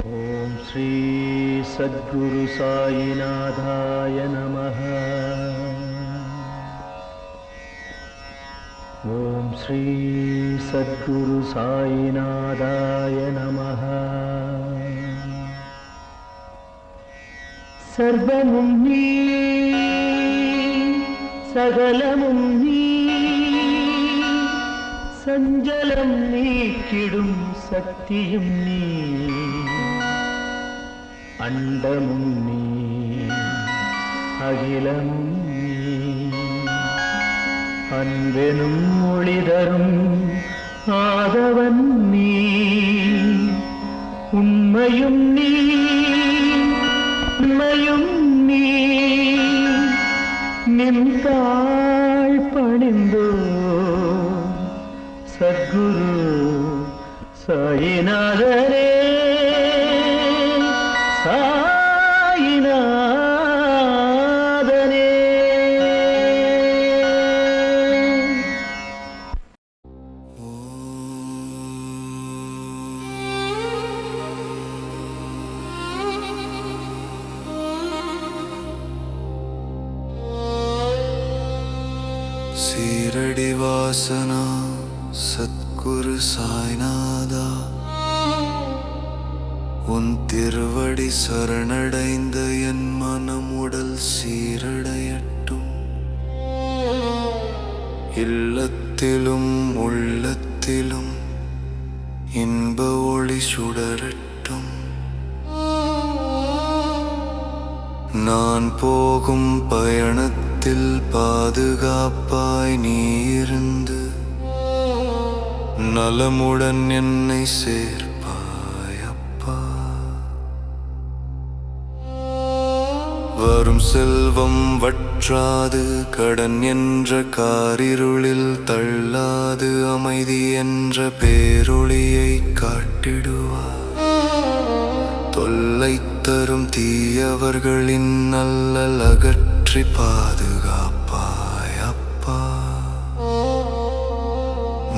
ஓம் ஸ்ரீ சத்குரு சாயிநாதாய நமः. ஓம் ஸ்ரீ சத்குரு சாயிநாதாய நமः. சர்வமும் நீ, சகலமும் நீ, சஞ்சலம் நீக்கிடும் சக்தியும் நீ, அண்டமும் நீ, அகிலமும் நீ, அன்பெனும் ஒளிதரும் ஆதவன் நீ, உண்மையும் நீ, உண்மையும் நீ, நின்றாள் பணிந்தோ சத்குரு சாயிநாதரே. சீரடி வாசனா சத்குரு சாய்நாதா, உன் திருவடி சரணடைந்த என் மனம் உடல் சீரடையட்டும். இல்லத்திலும் உள்ளத்திலும் இன்ப ஒளி சுடரட்டும். நான் போகும் பயணத்தில் பாதுகாப்பாய் நீ இருந்து நலமுடன் என்னை சேர்ப்பாய் அப்பா. வரும் செல்வம் வற்றாது, கடன் என்ற காரிருளில் தள்ளாது, அமைதி என்ற பேரொளியை காட்டிடுவார். தொல்லை தரும் தீயவர்களின் நல்லல் அகற்றி பாதுகாப்பாய் அப்பா.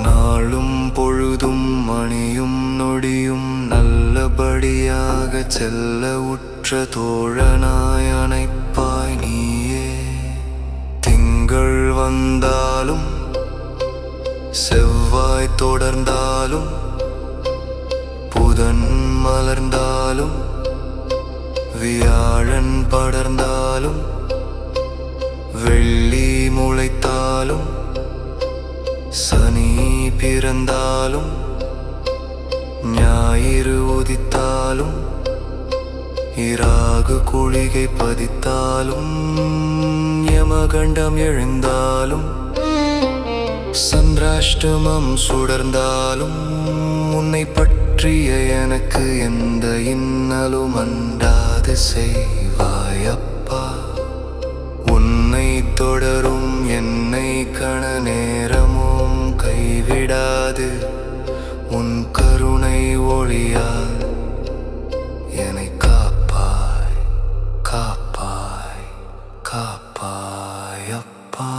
நாளும் பொழுதும் மணியும் நொடியும் நல்லபடியாக செல்ல உற்ற தோழனாய் அணைப்பாய் நீயே. திங்கள் வந்தாலும் செவ்வாய் தொடர்ந்தாலும், புதன் மலர்ந்தாலும், வியாழன் படர்ந்தாலும், வெள்ளி முளைத்தாலும், சனி பிறந்தாலும், ஞாயிறு உதித்தாலும், இராகு குளிகை பதித்தாலும், யமகண்டம் எழுந்தாலும், சந்திராஷ்டமம் சுடர்ந்தாலும், உன்னை பற்றிய எனக்கு எந்த இன்னலும் அண்டாது செய்வாயப்பா. உன்னை தொடரும் என்னை கண நேரமும் கைவிடாது, உன் கருணை ஒளியால் என்னை காப்பாய் காப்பாய் காப்பாய் அப்பா.